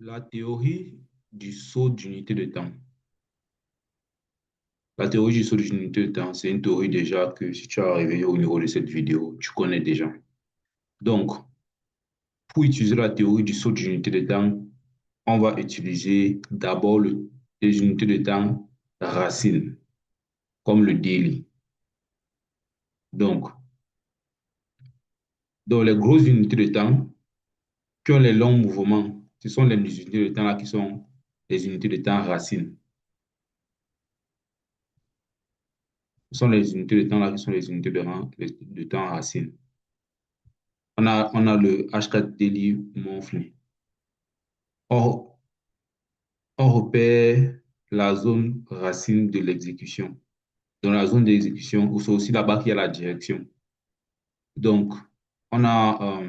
La théorie du saut d'unité de temps. La théorie du saut d'unité de temps, c'est une théorie déjà que si tu es arrivé au niveau de cette vidéo, tu connais déjà. Donc, pour utiliser la théorie du saut d'unité de temps, on va utiliser d'abord les unités de temps racines, comme le daily. Donc, dans les grosses unités de temps, qui ont les longs mouvements, ce sont les unités de temps là qui sont les unités de temps racines. Ce sont les unités de temps là qui sont les unités de temps racines. On a le H4 daily monthly. On, on repère la zone racine de l'exécution. Dans la zone d'exécution, c'est aussi là-bas qu'il y a la direction. Donc, on a,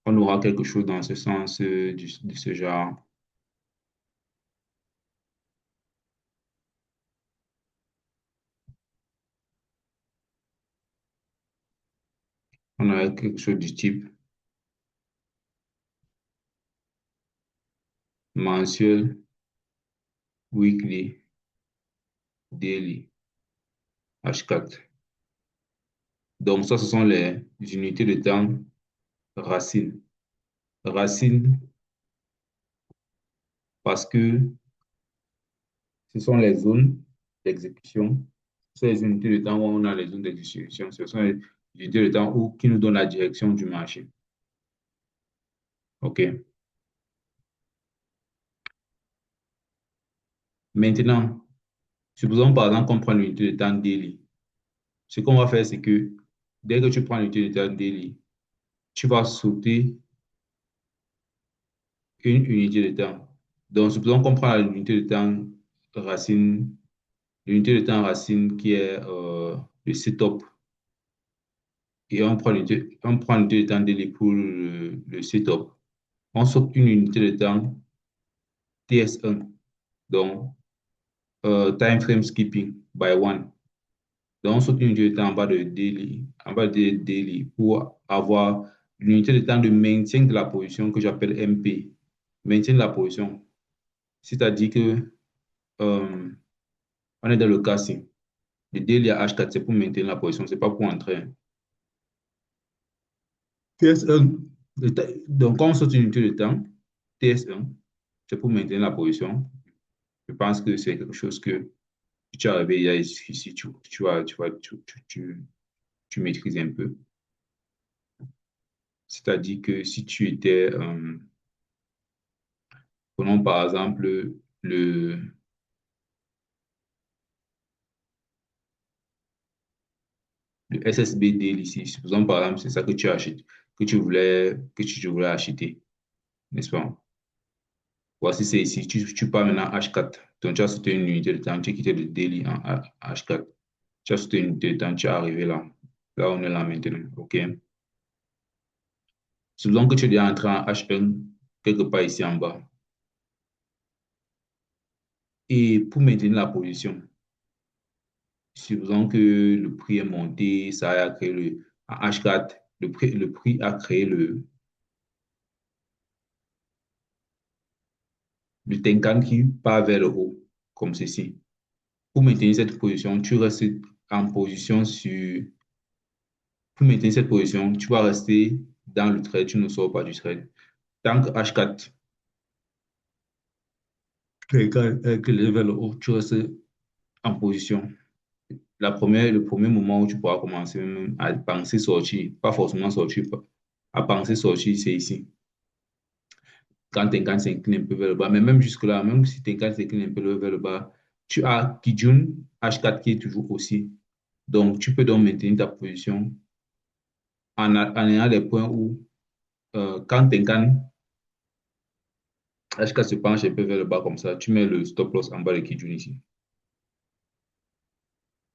on aura quelque chose dans ce sens de ce genre. On a quelque chose du type mensuel, weekly, daily, H4. Donc, ça, ce sont les unités de temps racines. Racines parce que ce sont les zones d'exécution. Ce sont les unités de temps où on a les zones d'exécution. Ce sont les unités de temps qui nous donnent la direction du marché. OK. Maintenant, supposons par exemple qu'on prend l'unité de temps daily. Ce qu'on va faire, c'est que dès que tu prends l'unité de temps daily, tu vas sauter une unité de temps. Donc, supposons qu'on prend l'unité de temps racine, l'unité de temps racine qui est le setup. Et on prend l'unité de temps daily pour le setup. On saute une unité de temps TS1, donc time frame skipping by one. Donc, on saute une unité de temps en bas de daily pour avoir l'unité de temps de maintien de la position que j'appelle MP. Maintien de la position. C'est-à-dire que on est dans le cas-ci. Le daily à H4, c'est pour maintenir la position, c'est pas pour entrer. TS1. Donc, quand on saute une unité de temps, TS1, c'est pour maintenir la position. Je pense que c'est quelque chose que tu es arrivé ici, tu maîtrises un peu. C'est-à-dire que si tu étais, prenons par exemple le SSB Deal ici, supposons par exemple c'est ça que tu achètes, que tu voulais acheter, n'est-ce pas? Voici, c'est ici. Tu pars maintenant H4. Donc, tu as sauté une unité de temps. Tu as quitté le daily en H4. Tu as sauté une unité de temps. Tu es arrivé là. Là, on est là maintenant. OK? Supposons que tu es déjà entré en H1, quelque part ici en bas. Et pour maintenir la position, supposons que le prix est monté, ça a créé en H4, le prix a créé le Tenkan qui part vers le haut, comme ceci. Pour maintenir cette position, tu restes en position sur. Pour maintenir cette position, tu vas rester dans le trade, tu ne sors pas du trade. Tant que H4 que level haut, tu restes en position. Le premier moment où tu pourras commencer même à penser sortir, pas forcément sortir, à penser sortir, c'est ici. Quand Tenkan s'incline un peu vers le bas, mais même jusque-là, même si Tenkan s'incline un peu vers le bas, tu as Kijun H4 qui est toujours aussi. Donc, tu peux donc maintenir ta position en ayant les points où, quand Tenkan H4 se penche un peu vers le bas comme ça, tu mets le stop loss en bas de Kijun ici.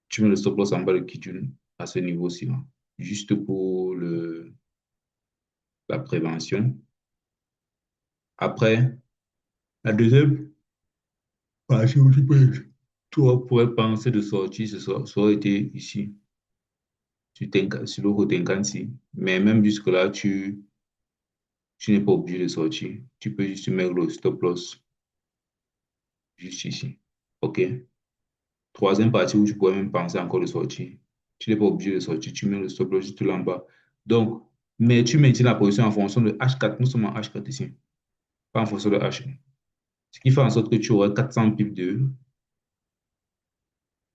Tu mets le stop loss en bas de Kijun à ce niveau-ci, là, juste pour la prévention. Après, la deuxième partie où toi pourrais penser de sortir, ça aurait été ici, sur le Tenkan-ci. Mais même jusque-là, Tu n'es pas obligé de sortir. Tu peux juste mettre le stop loss juste ici. OK? Troisième partie où tu pourrais même penser encore de sortir. Tu n'es pas obligé de sortir. Tu mets le stop loss juste là en bas. Donc, mais tu maintiens la position en fonction de H4. Nous sommes en H4 ici, pas en fonction de H1. Ce qui fait en sorte que tu auras 400 pips de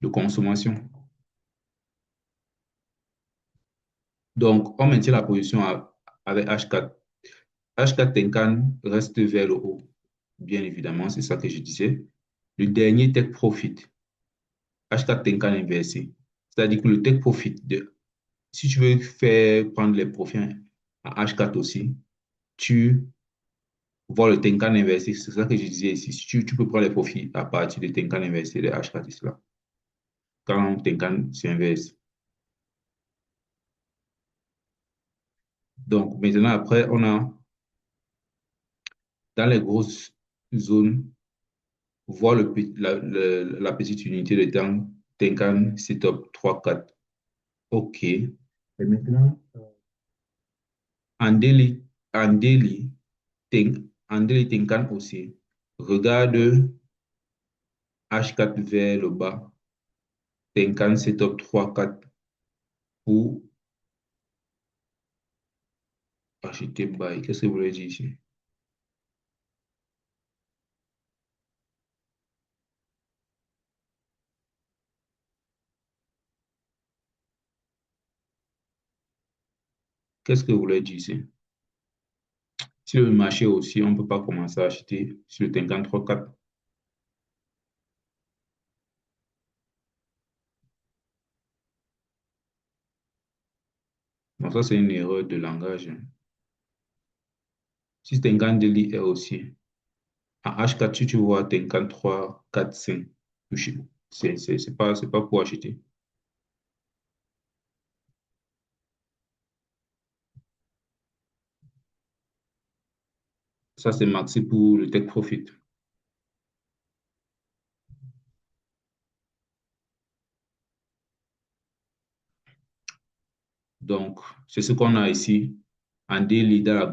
consommation. Donc, on maintient la position avec H4. H4 Tenkan reste vers le haut. Bien évidemment, c'est ça que je disais. Le dernier take profit, H4 Tenkan inversé. C'est-à-dire que le take profit, si tu veux faire prendre les profits à H4 aussi, tu vois le Tenkan inversé. C'est ça que je disais ici. Si tu peux prendre les profits à partir de Tenkan inversé de H4 ici là. Quand Tenkan s'inverse. Donc, maintenant, après, on a dans les grosses zones, voir la petite unité de temps, Tenkan, setup 3-4. OK. Et maintenant, en daily, en daily Tenkan aussi, regarde H4 vers le bas, Tenkan setup 3-4 pour acheter buy. Qu'est-ce que vous voulez dire ici? Qu'est-ce que vous voulez dire ici? Si le marché aussi, on ne peut pas commencer à acheter sur le Tenkan 3-4. Donc ça, c'est une erreur de langage. Si Tenkan daily est aussi en H4, si tu vois Tenkan 3, 4, 5, touché. C'est pas pour acheter. Ça, c'est maxi pour le take profit. Donc, c'est ce qu'on a ici en daily dans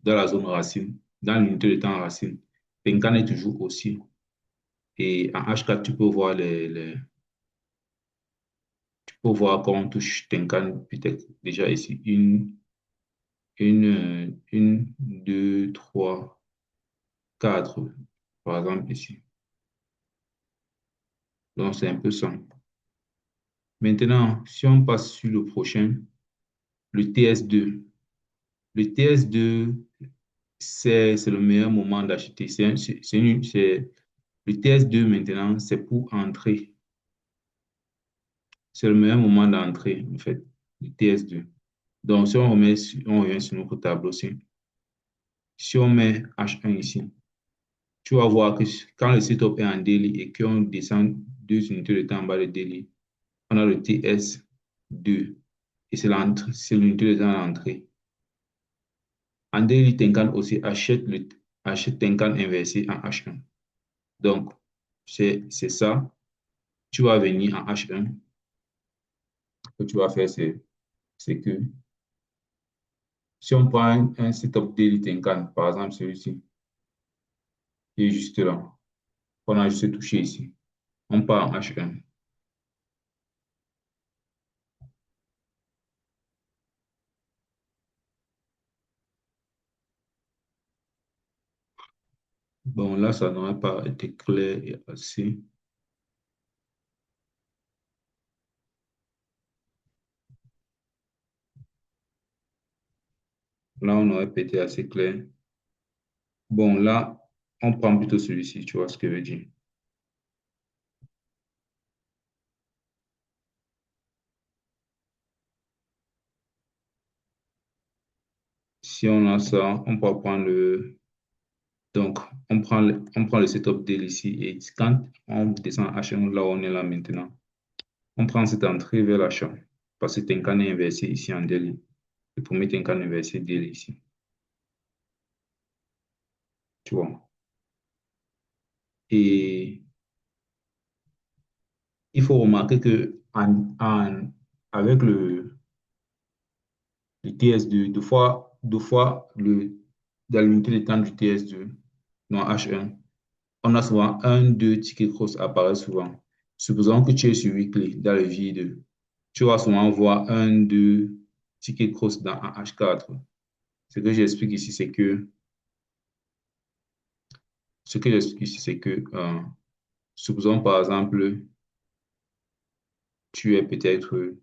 la zone racine, dans l'unité de temps racine. Tenkan est toujours aussi. Et en H4, tu peux voir tu peux voir quand on touche Tenkan, peut-être déjà ici. Une, deux, trois, quatre, par exemple ici. Donc, c'est un peu ça. Maintenant, si on passe sur le prochain, le TS2. Le TS2, c'est le meilleur moment d'acheter. Le TS2 maintenant, c'est pour entrer. C'est le meilleur moment d'entrer, en fait, le TS2. Donc, si on revient sur notre tableau aussi, si on met H1 ici, tu vas voir que quand le setup est en daily et qu'on descend 2 unités de temps en bas de daily, on a le TS2 et c'est l'unité de temps d'entrée. En daily, Tenkan aussi achète Tenkan inversé en H1. Donc, c'est ça. Tu vas venir en H1. Ce que tu vas faire, c'est que si on prend un setup daily Tenkan, par exemple celui-ci, qui est juste là, on a juste touché ici. On part en H1. Bon, là, ça n'aurait pas été clair et assez. Là, on aurait pas été assez clair. Bon, là, on prend plutôt celui-ci, tu vois ce que je veux dire. Si on a ça, on peut prendre donc, on prend le setup daily ici et quand on descend à H1, là où on est là maintenant, on prend cette entrée vers l'achat parce que Tenkan est inversé ici en daily. Le premier Tenkan inversé daily ici, tu vois. Et il faut remarquer que avec le TS2, deux fois, dans l'unité de temps du TS2, non H1, on a souvent un, deux tickets cross apparaissent souvent. Supposons que tu es sur Weekly, dans le vide, tu vas souvent voir un, deux tickets cross dans un H4. Ce que j'explique ici, c'est que, ce que j'explique ici, c'est que, supposons par exemple, tu es peut-être,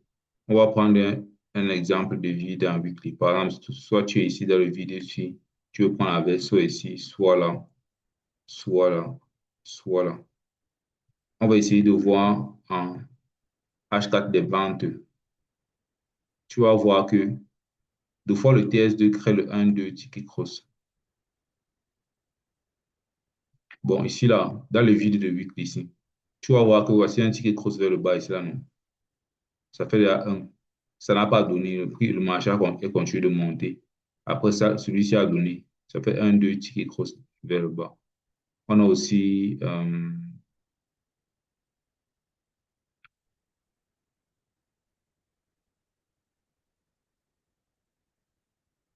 on va prendre un exemple de vide en Weekly. Par exemple, soit tu es ici dans le vide ici, tu veux prendre la verso ici, soit là, soit là, soit là. On va essayer de voir en H4 des ventes. Tu vas voir que deux fois le TS2 crée le 1-2 ticket cross. Bon, ici, là, dans le vide de weekly ici, tu vas voir que voici un ticket cross vers le bas ici, là, non? Ça fait déjà 1. Ça n'a pas donné. Le prix, le marché a continué de monter. Après ça, celui-ci a donné. Ça fait 1-2 ticket cross vers le bas. On a aussi,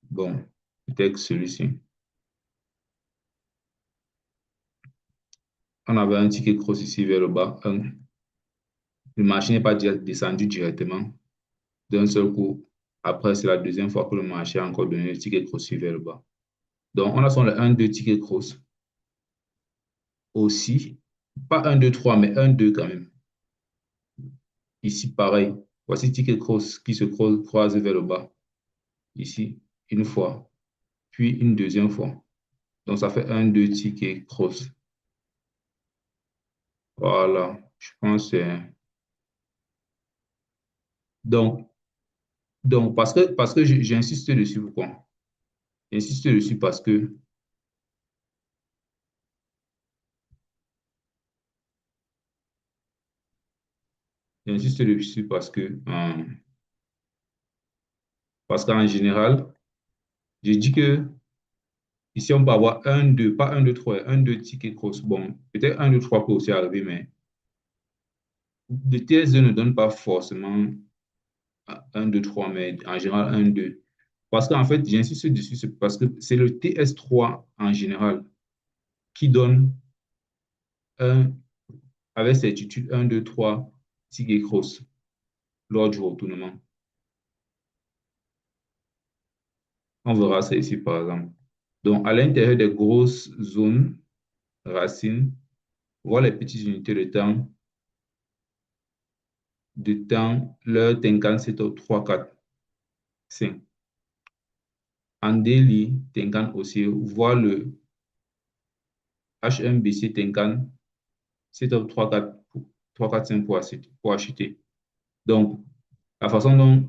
bon, peut-être celui-ci. On avait un ticket cross ici vers le bas, 1. Le marché n'est pas descendu directement d'un seul coup. Après, c'est la deuxième fois que le marché a encore donné le ticket cross vers le bas. Donc, on a son 1-2 ticket cross aussi. Pas 1-2-3 mais 1-2 quand même. Ici, pareil. Voici ticket cross qui se croise vers le bas. Ici, une fois, puis une deuxième fois. Donc, ça fait 1-2 ticket cross. Voilà. Je pense que c'est... Donc, parce que j'insiste dessus, pourquoi? J'insiste dessus parce que j'insiste dessus parce qu'en général, je dis que ici, on peut avoir un 2 pas un 2 3 un 2 tickets cross. Bon, peut-être un 2 3 peut aussi arriver, mais le TS2 ne donne pas forcément un 2 3 mais en général un 2. Parce qu'en fait, j'insiste dessus, c'est parce que c'est le TS3 en général qui donne un, avec certitude 1 2 3 tickets cross lors du retournement. On verra ça ici, par exemple. Donc, à l'intérieur des grosses zones racines, voir les petites unités de temps, leur Tenkan 7 3 4 5. En daily, Tenkan aussi, voir le HMBC Tenkan 7 3 4 3 4 5 pour acheter. Donc, la façon dont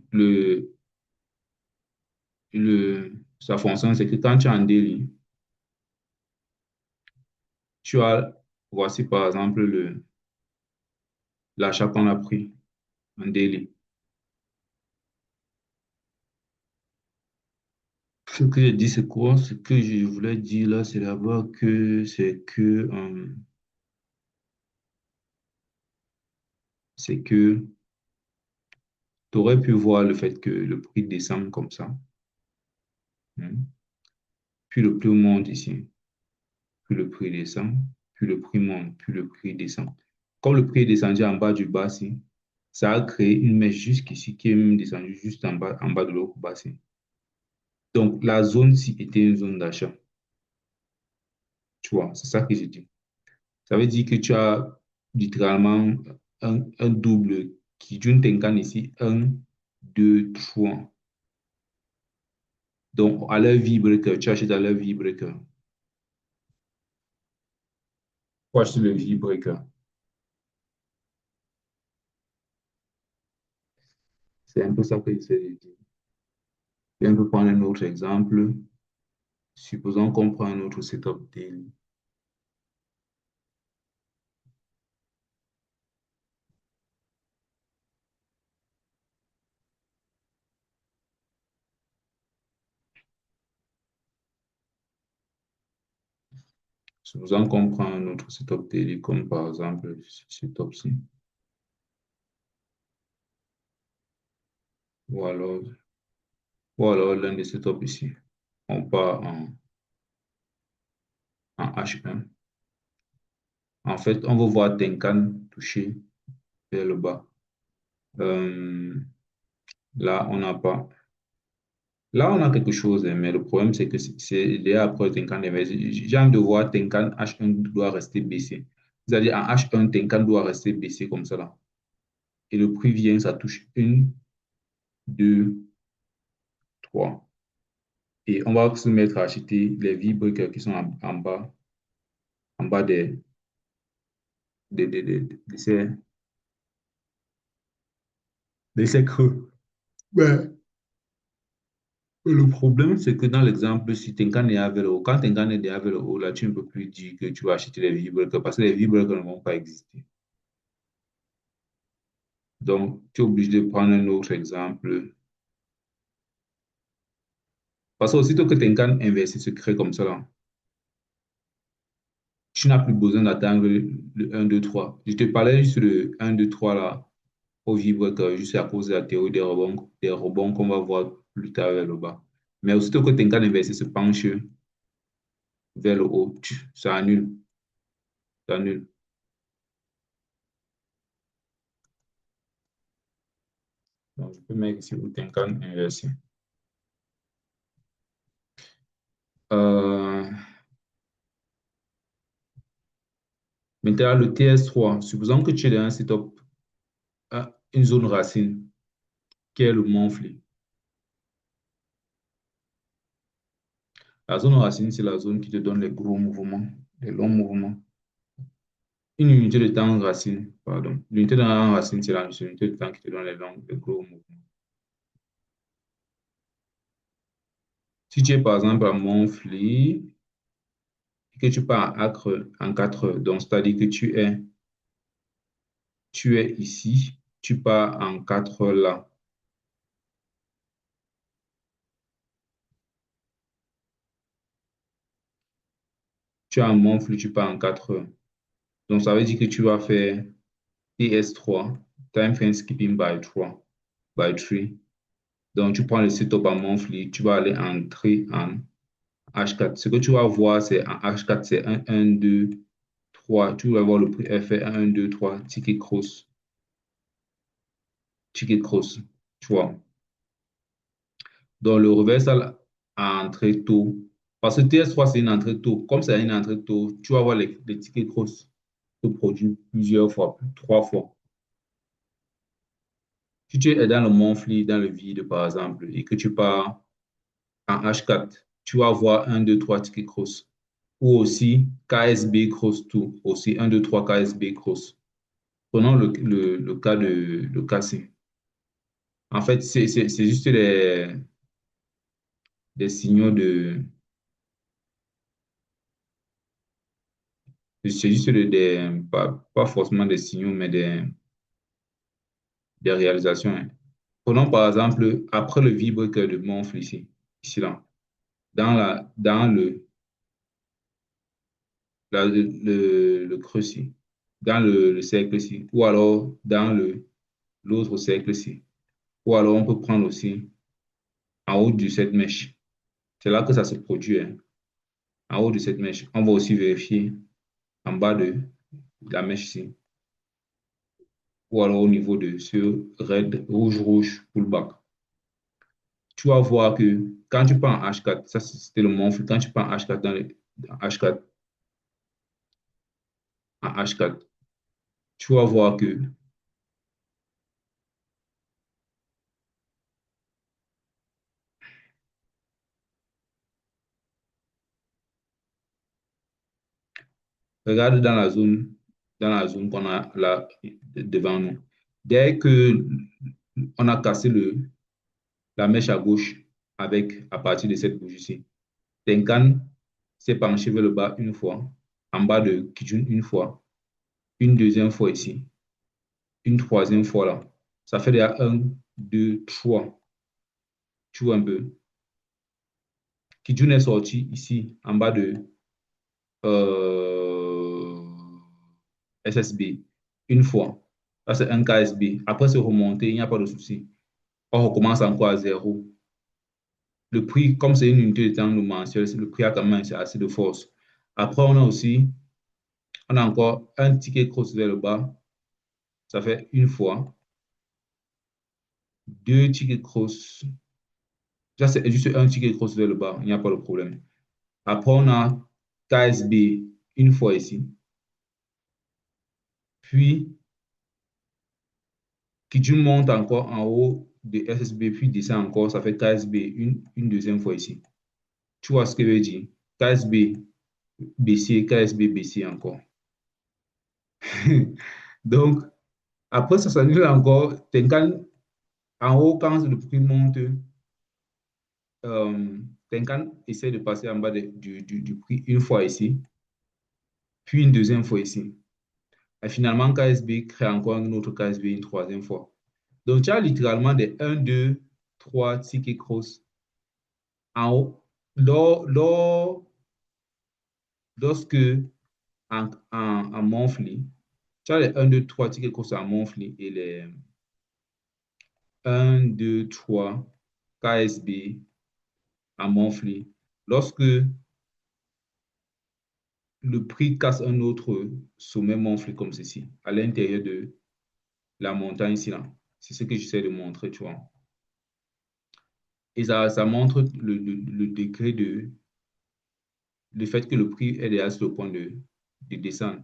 ça fonctionne, c'est que quand tu es en daily, tu as, voici par exemple l'achat qu'on a pris en daily. Ce que je dis, c'est quoi? Ce que je voulais dire là, c'est d'abord que c'est que tu aurais pu voir le fait que le prix descend comme ça, hein. Puis le prix monte ici, puis le prix descend, puis le prix monte, puis le prix descend. Comme le prix est descendu en bas du bassin, ça a créé une mèche jusqu'ici qui est même descendue juste en bas de l'autre bassin. Donc la zone-ci était une zone d'achat. Tu vois, c'est ça que j'ai dit. Ça veut dire que tu as littéralement un double qui d'une Tenkan ici, un 2 3. Donc, à leur V-breaker, tu achètes à leur V-breaker. Faut acheter le V-breaker. C'est un peu ça que j'essaie de dire. Et on peut prendre un autre exemple. Supposons qu'on prend un autre setup daily. Supposons qu'on prend un autre setup daily, comme par exemple ce setup-ci. Ou alors, ou alors l'un des setups ici. On part en en H1. En fait, on va voir Tenkan toucher vers le bas. Euh, là, on n'a pas. Là, on a quelque chose, hein, mais le problème, c'est que c'est déjà après Tenkan inversé. J'ai envie de voir Tenkan H1 doit rester baissé. C'est-à-dire en H1, Tenkan doit rester baissé comme ça là. Et le prix vient, ça touche une, deux, trois. Et on va se mettre à acheter les V-breakers qui sont en bas de ces creux. Ouais. Le problème, c'est que dans l'exemple, si Tenkan est vers le haut, quand Tenkan est vers le haut, là, tu ne peux plus dire que tu vas acheter les V-breakers parce que les V-breakers ne vont pas exister. Donc, tu es obligé de prendre un autre exemple. Parce que aussitôt que Tenkan inversé se crée comme ça, là, tu n'as plus besoin d'attendre le 1, 2, 3. Je te parlais juste le 1, 2, 3 là, au V-breaker, juste à cause de la théorie des rebonds qu'on va voir plus tard vers le bas. Mais aussitôt que Tenkan inversé se penche vers le haut, ça annule. Ça annule. Donc, je peux mettre ici où Tenkan inversé. Euh, Maintenant, le TS3, supposons que tu es dans un setup, une zone racine, qui est le monthly. La zone racine, c'est la zone qui te donne les gros mouvements, les longs mouvements. Une unité de temps racine, pardon. L'unité de temps racine, c'est la unité de temps qui te donne les gros mouvements. Si tu es par exemple à monthly, que tu pars en 4 heures, donc c'est-à-dire que tu es ici, tu pars en 4 heures là. Tu es en monthly, tu pars en 4 heures. Donc ça veut dire que tu vas faire TS3, Time Frame Skipping by 3, by 3. Donc, tu prends le setup en monthly, tu vas aller entrer en H4. Ce que tu vas voir, c'est en H4, c'est 1, 2, 3. Tu vas voir le prix FR 1, 2, 3, ticket cross, tu vois. Donc, le reversal à entrée tôt. Parce que TS3, c'est une entrée tôt. Comme c'est une entrée tôt, tu vas voir les tickets cross se produire plusieurs fois, 3 fois. Si tu es dans le monthly, dans le vide, par exemple, et que tu pars en H4, tu vas avoir 1, 2, 3 tickets cross. Ou aussi KSB cross tout, aussi 1, 2, 3 KSB cross. Prenons le cas de Cassim. En fait, c'est juste des signaux c'est juste pas forcément des signaux, mais des réalisations, hein. Prenons par exemple, après le V-breaker de Monfl ici là, dans le creux ici, dans le cercle ici, ou alors dans l'autre cercle ici. Ou alors on peut prendre aussi en haut de cette mèche. C'est là que ça se produit, hein. En haut de cette mèche. On va aussi vérifier en bas de la mèche ici. Ou alors au niveau de ce red, rouge, pullback. Tu vas voir que quand tu prends en H4, ça c'était le monfle, quand tu prends en H4 H4, en H4, tu vas voir que regarde dans la zone qu'on a là devant nous. Dès que on a cassé la mèche à gauche avec à partir de cette bougie-ci, Tenkan s'est penché vers le bas une fois, en bas de Kijun une fois, une deuxième fois ici, une troisième fois là. Ça fait déjà 1, 2, 3. Tu vois un peu. Kijun est sorti ici, en bas de euh, SSB, une fois. Ça, c'est un KSB. Après, c'est remonté, il n'y a pas de souci. On recommence encore à zéro. Le prix, comme c'est une unité de temps mensuel, le prix a quand même assez de force. Après, on a encore un ticket cross vers le bas. Ça fait une fois. Deux tickets cross. Ça, c'est juste un ticket cross vers le bas. Il n'y a pas de problème. Après, on a KSB une fois ici. Puis, qui tu montes encore en haut de SSB, puis descend encore, ça fait KSB une deuxième fois ici. Tu vois ce que je veux dire? KSB, baissier, KSB, baissier encore. Donc, après, ça s'annule encore. En haut, quand le prix monte, Tenkan essaie de passer en bas du prix une fois ici, puis une deuxième fois ici. Et finalement, KSB crée encore une autre KSB une troisième fois. Donc, tu as littéralement des un 2 3 tickets cross en haut. Lorsque en monthly, tu as les un 2 3 tickets cross en monthly et les un 2 3 KSB en monthly. Lorsque le prix casse un autre sommet monthly comme ceci, à l'intérieur de la montagne ici, là. C'est ce que j'essaie de montrer, tu vois. Et ça montre le degré le fait que le prix est déjà sur le point de descendre.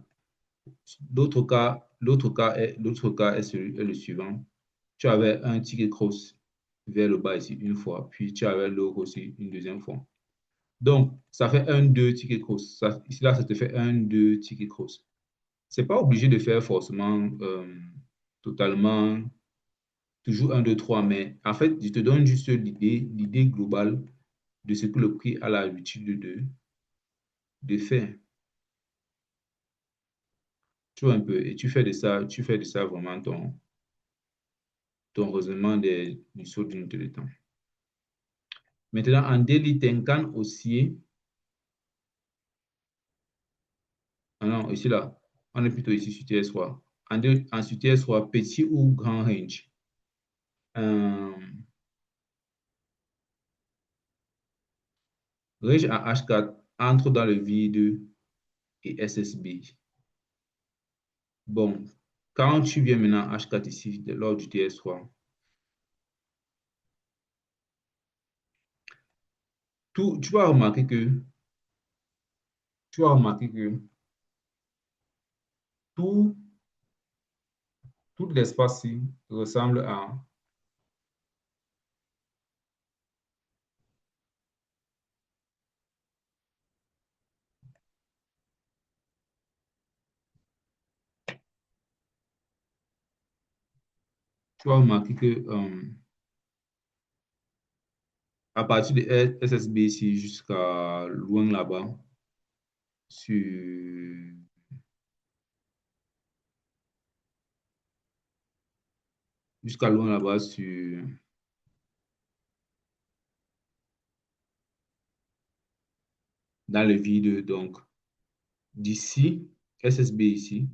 L'autre cas est le suivant. Tu avais un ticket cross vers le bas ici une fois, puis tu avais l'autre aussi une deuxième fois. Donc, ça fait un, deux tickets cross. Ici, là, ça te fait un, deux tickets cross. C'est pas obligé de faire forcément totalement toujours un, deux, trois, mais en fait, je te donne juste l'idée globale de ce que le prix a l'habitude de faire. Tu vois un peu, et tu fais de ça vraiment ton raisonnement du saut d'unité de temps. Maintenant, en daily Tenkan haussier, ah non, ici là, on est plutôt ici sur TS3. En sur TS3, petit ou grand range. Euh, range en H4 entre dans le vide et SSB. Bon, quand tu viens maintenant H4 ici, lors du TS3, tu vas remarquer que tout, tout l'espace-ci ressemble à, tu vas remarquer que à partir de SSB ici jusqu'à loin là-bas, sur, jusqu'à loin là-bas dans le vide, donc d'ici, SSB ici,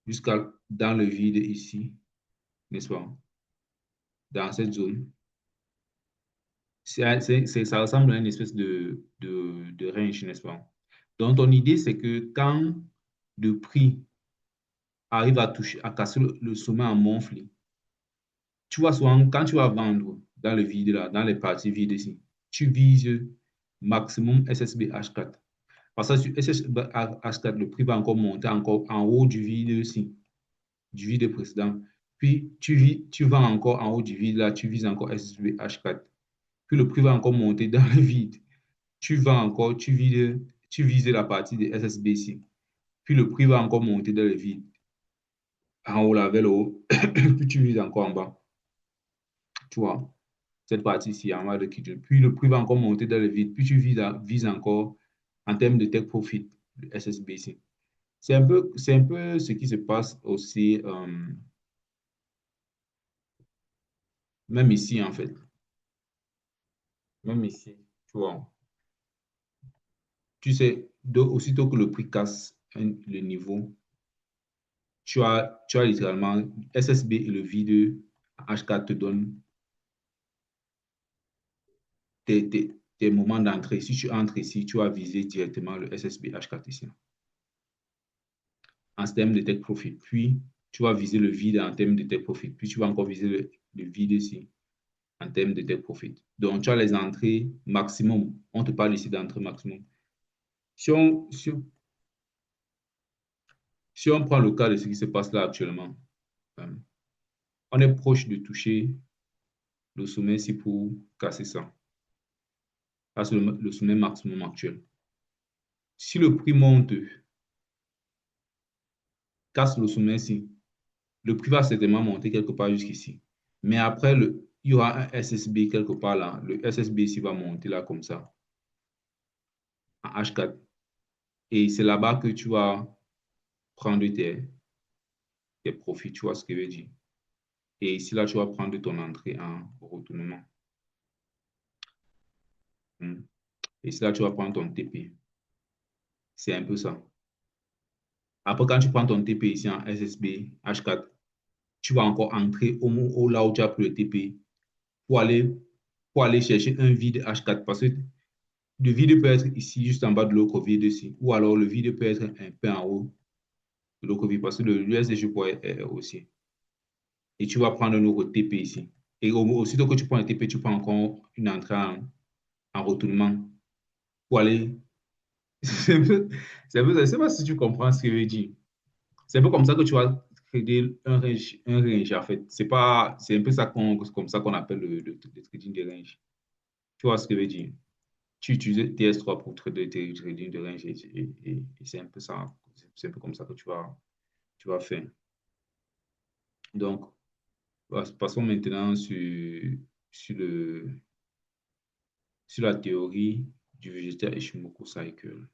jusqu'à dans le vide ici, n'est-ce pas? Dans cette zone. Ça ressemble à une espèce de range, n'est-ce pas? Donc, ton idée, c'est que quand le prix arrive à toucher, à casser le sommet en monthly, tu vois souvent, quand tu vas vendre dans le vide, là, dans les parties vides ici, tu vises maximum SSB H4. Parce que sur SSB H4, le prix va encore monter encore en haut du vide aussi, du vide précédent. Puis, tu vends encore en haut du vide, là, tu vises encore SSB H4. Puis, le prix va encore monter dans le vide. Tu vends encore, tu vises la partie de SSBC. Puis le prix va encore monter dans le vide. En haut, là, vers le haut. Puis tu vises encore en bas. Tu vois, cette partie-ci, en bas de Kijun. Puis le prix va encore monter dans le vide. Puis tu vises encore en termes de take profit, le SSBC. C'est un peu ce qui se passe aussi, même ici, en fait. Même ici, tu vois. Tu sais, aussitôt que le prix casse le niveau, tu as littéralement SSB et le vide H4 te donnent tes moments d'entrée. Si tu entres ici, tu vas viser directement le SSB H4 ici, en termes de take profit. Puis, tu vas viser le vide en termes de take profit. Puis, tu vas encore viser le vide ici en termes de take profit. Donc, tu as les entrées maximum. On te parle ici d'entrée maximum. Si on, si, si on prend le cas de ce qui se passe là actuellement, euh, on est proche de toucher le sommet ici pour casser ça. Là, c'est le sommet maximum actuel. Si le prix monte, casse le sommet ici, le prix va certainement monter quelque part jusqu'ici. Mais après, il y aura un SSB quelque part là. Le SSB ici va monter là comme ça, en H4. Et c'est là-bas que tu vas prendre tes profits, tu vois ce que je veux dire. Et ici, là, tu vas prendre ton entrée en retournement. Hmm. Et ici, là, tu vas prendre ton TP. C'est un peu ça. Après, quand tu prends ton TP ici en SSB H4, tu vas encore entrer là où tu as pris le TP pour aller, pour aller chercher un vide H4. Parce que le vide peut être ici, juste en bas de l'autre vide ici. Ou alors le vide peut être un peu en haut de l'autre vide. Parce que l'USDG pourrait être aussi. Et tu vas prendre un autre TP ici. Et aussitôt que tu prends un TP, tu prends encore une entrée en retournement pour aller. C'est un peu, je ne sais pas si tu comprends ce que je veux dire. C'est un peu comme ça que tu vas créer un range en fait. C'est un peu ça comme ça qu'on appelle le trading de range. Tu vois ce que je veux dire? Tu utilises TS3 pour trader tes trading de range et c'est un peu ça. C'est un peu comme ça que tu vas faire. Donc, passons maintenant sur, sur la théorie du végétal Ishimoku Cycle.